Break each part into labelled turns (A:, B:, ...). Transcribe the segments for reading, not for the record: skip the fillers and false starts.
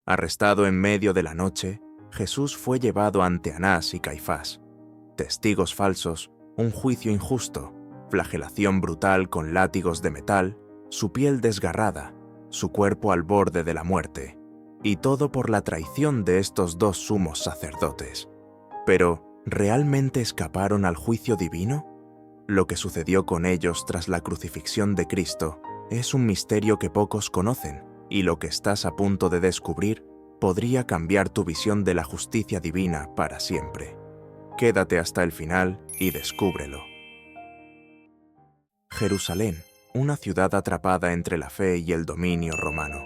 A: Arrestado en medio de la noche, Jesús fue llevado ante Anás y Caifás. Testigos falsos, un juicio injusto, flagelación brutal con látigos de metal, su piel desgarrada, su cuerpo al borde de la muerte, y todo por la traición de estos dos sumos sacerdotes. Pero, ¿realmente escaparon al juicio divino? Lo que sucedió con ellos tras la crucifixión de Cristo es un misterio que pocos conocen, y lo que estás a punto de descubrir podría cambiar tu visión de la justicia divina para siempre. Quédate hasta el final y descúbrelo. Jerusalén, una ciudad atrapada entre la fe y el dominio romano.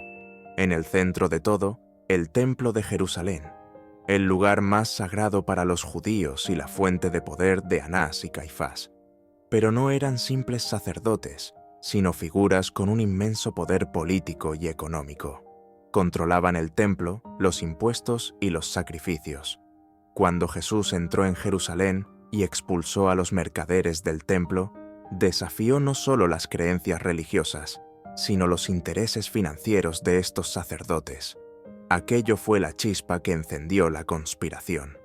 A: En el centro de todo, el Templo de Jerusalén, el lugar más sagrado para los judíos y la fuente de poder de Anás y Caifás. Pero no eran simples sacerdotes, sino figuras con un inmenso poder político y económico. Controlaban el templo, los impuestos y los sacrificios. Cuando Jesús entró en Jerusalén y expulsó a los mercaderes del templo, desafió no solo las creencias religiosas, sino los intereses financieros de estos sacerdotes. Aquello fue la chispa que encendió la conspiración.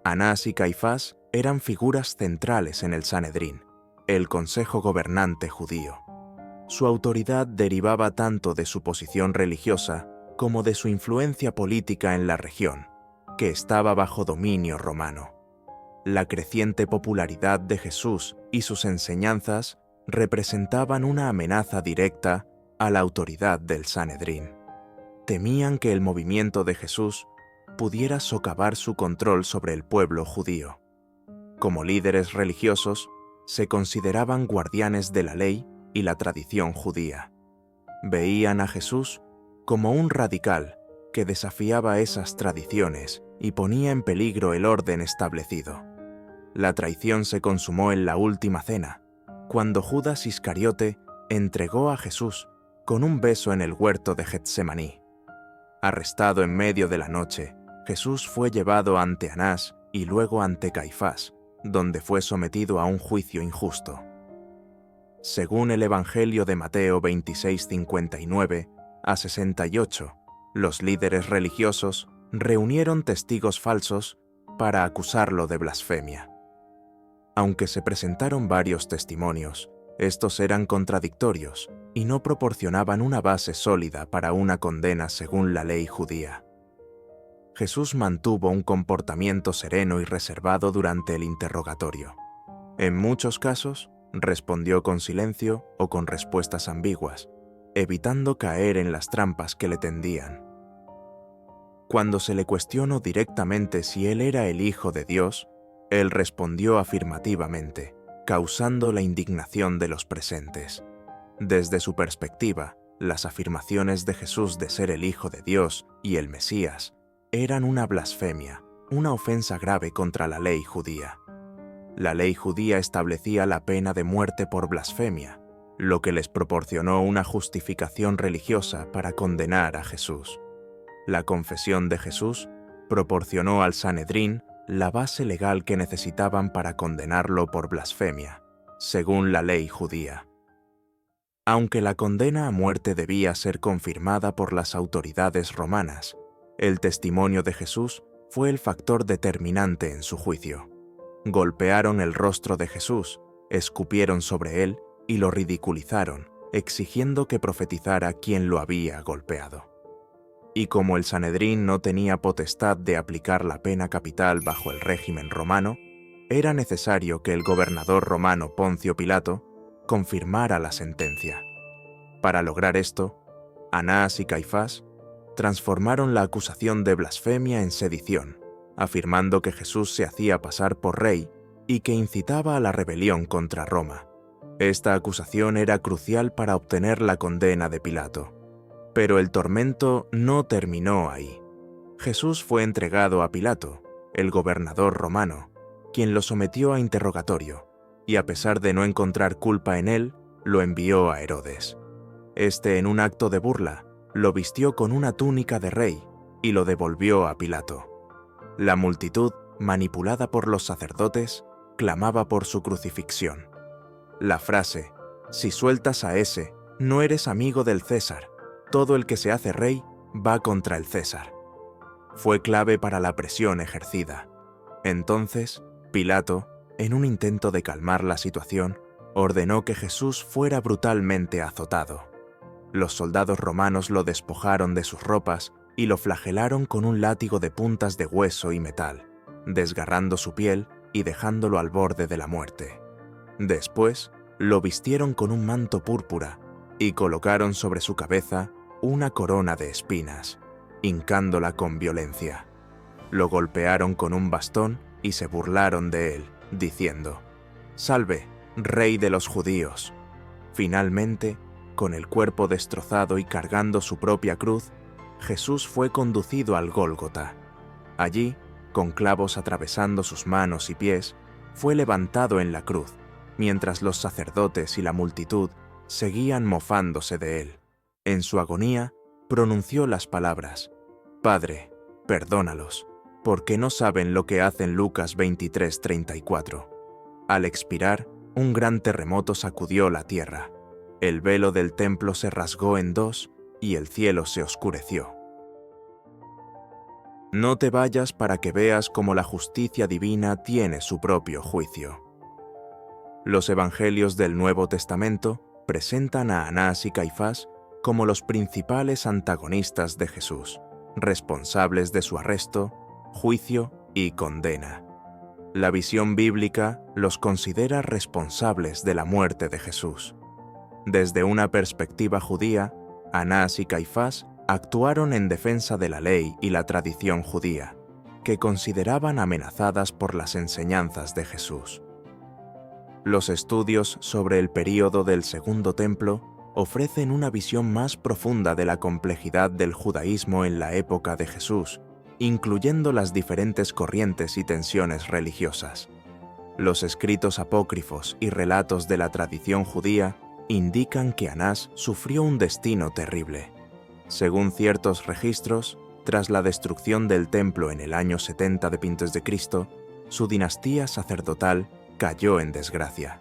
A: Anás y Caifás eran figuras centrales en el Sanedrín, el consejo gobernante judío. Su autoridad derivaba tanto de su posición religiosa como de su influencia política en la región, que estaba bajo dominio romano. La creciente popularidad de Jesús y sus enseñanzas representaban una amenaza directa a la autoridad del Sanedrín. Temían que el movimiento de Jesús pudiera socavar su control sobre el pueblo judío. Como líderes religiosos, se consideraban guardianes de la ley y la tradición judía. Veían a Jesús como un radical que desafiaba esas tradiciones y ponía en peligro el orden establecido. La traición se consumó en la última cena, cuando Judas Iscariote entregó a Jesús con un beso en el huerto de Getsemaní. Arrestado en medio de la noche, Jesús fue llevado ante Anás y luego ante Caifás, donde fue sometido a un juicio injusto. Según el Evangelio de Mateo 26:59 a 68, los líderes religiosos reunieron testigos falsos para acusarlo de blasfemia. Aunque se presentaron varios testimonios, estos eran contradictorios y no proporcionaban una base sólida para una condena según la ley judía. Jesús mantuvo un comportamiento sereno y reservado durante el interrogatorio. En muchos casos, respondió con silencio o con respuestas ambiguas, evitando caer en las trampas que le tendían. Cuando se le cuestionó directamente si él era el Hijo de Dios, él respondió afirmativamente, causando la indignación de los presentes. Desde su perspectiva, las afirmaciones de Jesús de ser el Hijo de Dios y el Mesías eran una blasfemia, una ofensa grave contra la ley judía. La ley judía establecía la pena de muerte por blasfemia, lo que les proporcionó una justificación religiosa para condenar a Jesús. La confesión de Jesús proporcionó al Sanedrín la base legal que necesitaban para condenarlo por blasfemia, según la ley judía. Aunque la condena a muerte debía ser confirmada por las autoridades romanas, el testimonio de Jesús fue el factor determinante en su juicio. Golpearon el rostro de Jesús, escupieron sobre él y lo ridiculizaron, exigiendo que profetizara quién lo había golpeado. Y como el Sanedrín no tenía potestad de aplicar la pena capital bajo el régimen romano, era necesario que el gobernador romano Poncio Pilato confirmara la sentencia. Para lograr esto, Anás y Caifás transformaron la acusación de blasfemia en sedición, afirmando que Jesús se hacía pasar por rey y que incitaba a la rebelión contra Roma. Esta acusación era crucial para obtener la condena de Pilato. Pero el tormento no terminó ahí. Jesús fue entregado a Pilato, el gobernador romano, quien lo sometió a interrogatorio, y a pesar de no encontrar culpa en él, lo envió a Herodes. Este, en un acto de burla, lo vistió con una túnica de rey y lo devolvió a Pilato. La multitud, manipulada por los sacerdotes, clamaba por su crucifixión. La frase, «Si sueltas a ese, no eres amigo del César. Todo el que se hace rey va contra el César. Fue clave para la presión ejercida. Entonces, Pilato, en un intento de calmar la situación, ordenó que Jesús fuera brutalmente azotado. Los soldados romanos lo despojaron de sus ropas y lo flagelaron con un látigo de puntas de hueso y metal, desgarrando su piel y dejándolo al borde de la muerte. Después, lo vistieron con un manto púrpura y colocaron sobre su cabeza una corona de espinas, hincándola con violencia. Lo golpearon con un bastón y se burlaron de él, diciendo: «Salve, Rey de los judíos». Finalmente, con el cuerpo destrozado y cargando su propia cruz, Jesús fue conducido al Gólgota. Allí, con clavos atravesando sus manos y pies, fue levantado en la cruz, mientras los sacerdotes y la multitud seguían mofándose de él. En su agonía, pronunció las palabras: «Padre, perdónalos, porque no saben lo que hacen». Lucas 23:34. Al expirar, un gran terremoto sacudió la tierra. El velo del templo se rasgó en dos y el cielo se oscureció. No te vayas para que veas cómo la justicia divina tiene su propio juicio. Los evangelios del Nuevo Testamento presentan a Anás y Caifás como los principales antagonistas de Jesús, responsables de su arresto, juicio y condena. La visión bíblica los considera responsables de la muerte de Jesús. Desde una perspectiva judía, Anás y Caifás actuaron en defensa de la ley y la tradición judía, que consideraban amenazadas por las enseñanzas de Jesús. Los estudios sobre el período del Segundo Templo ofrecen una visión más profunda de la complejidad del judaísmo en la época de Jesús, incluyendo las diferentes corrientes y tensiones religiosas. Los escritos apócrifos y relatos de la tradición judía indican que Anás sufrió un destino terrible. Según ciertos registros, tras la destrucción del templo en el año 70 d.C., su dinastía sacerdotal cayó en desgracia.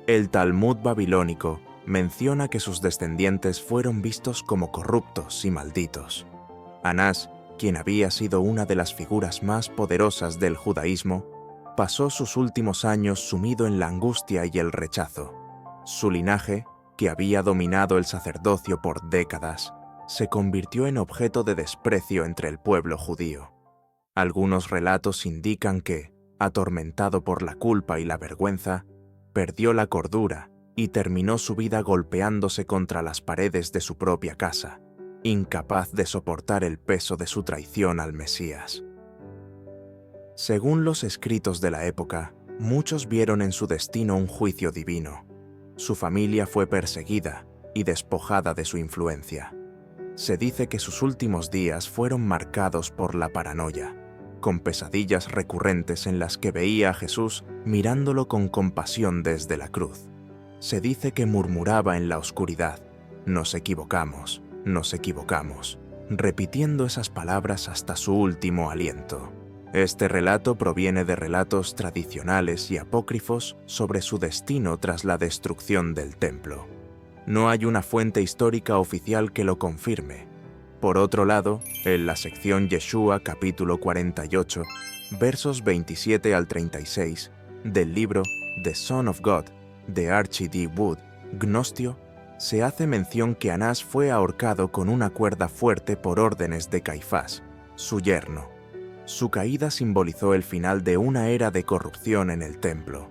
A: El Talmud babilónico menciona que sus descendientes fueron vistos como corruptos y malditos. Anás, quien había sido una de las figuras más poderosas del judaísmo, pasó sus últimos años sumido en la angustia y el rechazo. Su linaje, que había dominado el sacerdocio por décadas, se convirtió en objeto de desprecio entre el pueblo judío. Algunos relatos indican que, atormentado por la culpa y la vergüenza, perdió la cordura y terminó su vida golpeándose contra las paredes de su propia casa, incapaz de soportar el peso de su traición al Mesías. Según los escritos de la época, muchos vieron en su destino un juicio divino. Su familia fue perseguida y despojada de su influencia. Se dice que sus últimos días fueron marcados por la paranoia, con pesadillas recurrentes en las que veía a Jesús mirándolo con compasión desde la cruz. Se dice que murmuraba en la oscuridad: «Nos equivocamos, repitiendo esas palabras hasta su último aliento. Este relato proviene de relatos tradicionales y apócrifos sobre su destino tras la destrucción del templo. No hay una fuente histórica oficial que lo confirme. Por otro lado, en la sección Yeshua capítulo 48, versos 27 al 36, del libro The Son of God, de Archie D. Wood, Gnostio, se hace mención que Anás fue ahorcado con una cuerda fuerte por órdenes de Caifás, su yerno. Su caída simbolizó el final de una era de corrupción en el templo.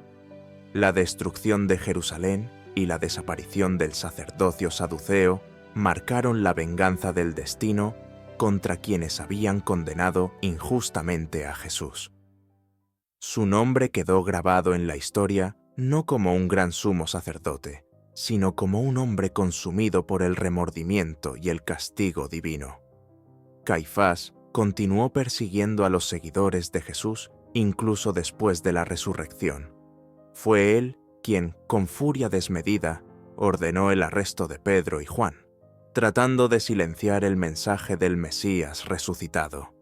A: La destrucción de Jerusalén y la desaparición del sacerdocio saduceo marcaron la venganza del destino contra quienes habían condenado injustamente a Jesús. Su nombre quedó grabado en la historia no como un gran sumo sacerdote, sino como un hombre consumido por el remordimiento y el castigo divino. Caifás continuó persiguiendo a los seguidores de Jesús incluso después de la resurrección. Fue él quien, con furia desmedida, ordenó el arresto de Pedro y Juan, tratando de silenciar el mensaje del Mesías resucitado.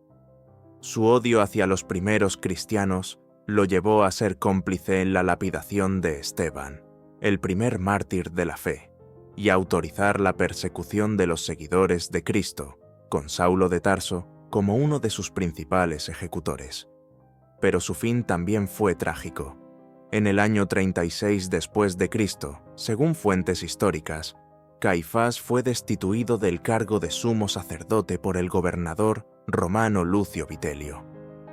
A: Su odio hacia los primeros cristianos lo llevó a ser cómplice en la lapidación de Esteban, el primer mártir de la fe, y a autorizar la persecución de los seguidores de Cristo, con Saulo de Tarso como uno de sus principales ejecutores. Pero su fin también fue trágico. En el año 36 después de Cristo, según fuentes históricas, Caifás fue destituido del cargo de sumo sacerdote por el gobernador romano Lucio Vitelio.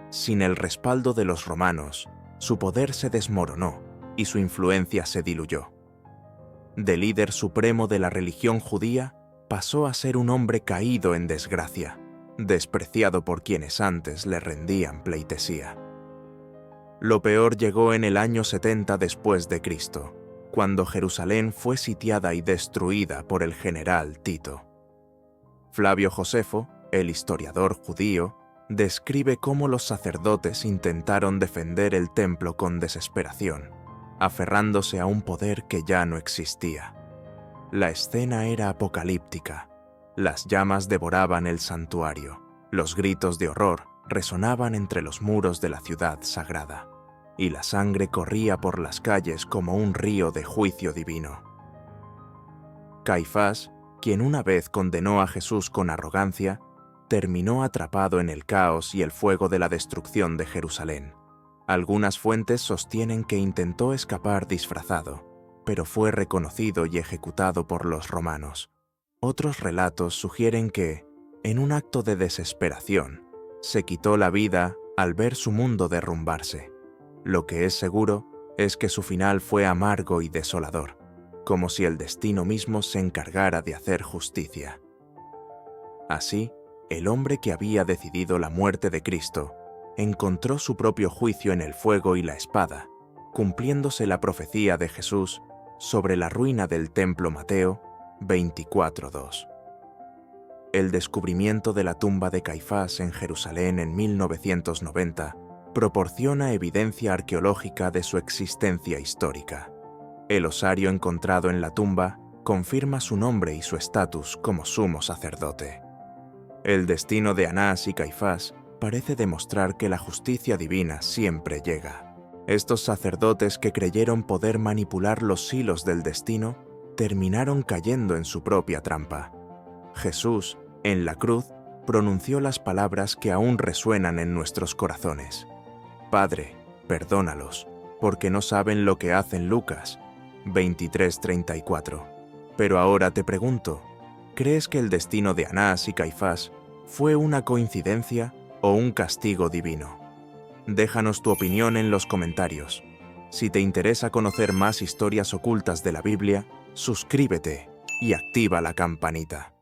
A: Sin el respaldo de los romanos, su poder se desmoronó y su influencia se diluyó. De líder supremo de la religión judía, pasó a ser un hombre caído en desgracia, despreciado por quienes antes le rendían pleitesía. Lo peor llegó en el año 70 después de Cristo, cuando Jerusalén fue sitiada y destruida por el general Tito. Flavio Josefo, el historiador judío, describe cómo los sacerdotes intentaron defender el templo con desesperación, aferrándose a un poder que ya no existía. La escena era apocalíptica. Las llamas devoraban el santuario, los gritos de horror resonaban entre los muros de la ciudad sagrada, y la sangre corría por las calles como un río de juicio divino. Caifás, quien una vez condenó a Jesús con arrogancia, terminó atrapado en el caos y el fuego de la destrucción de Jerusalén. Algunas fuentes sostienen que intentó escapar disfrazado, pero fue reconocido y ejecutado por los romanos. Otros relatos sugieren que, en un acto de desesperación, se quitó la vida al ver su mundo derrumbarse. Lo que es seguro es que su final fue amargo y desolador, como si el destino mismo se encargara de hacer justicia. Así, el hombre que había decidido la muerte de Cristo encontró su propio juicio en el fuego y la espada, cumpliéndose la profecía de Jesús sobre la ruina del templo. Mateo 24:2. El descubrimiento de la tumba de Caifás en Jerusalén en 1990 proporciona evidencia arqueológica de su existencia histórica. El osario encontrado en la tumba confirma su nombre y su estatus como sumo sacerdote. El destino de Anás y Caifás parece demostrar que la justicia divina siempre llega. Estos sacerdotes que creyeron poder manipular los hilos del destino terminaron cayendo en su propia trampa. Jesús, en la cruz, pronunció las palabras que aún resuenan en nuestros corazones. Padre, perdónalos, porque no saben lo que hacen. Lucas 23:34. Pero ahora te pregunto, ¿crees que el destino de Anás y Caifás fue una coincidencia o un castigo divino? Déjanos tu opinión en los comentarios. Si te interesa conocer más historias ocultas de la Biblia, suscríbete y activa la campanita.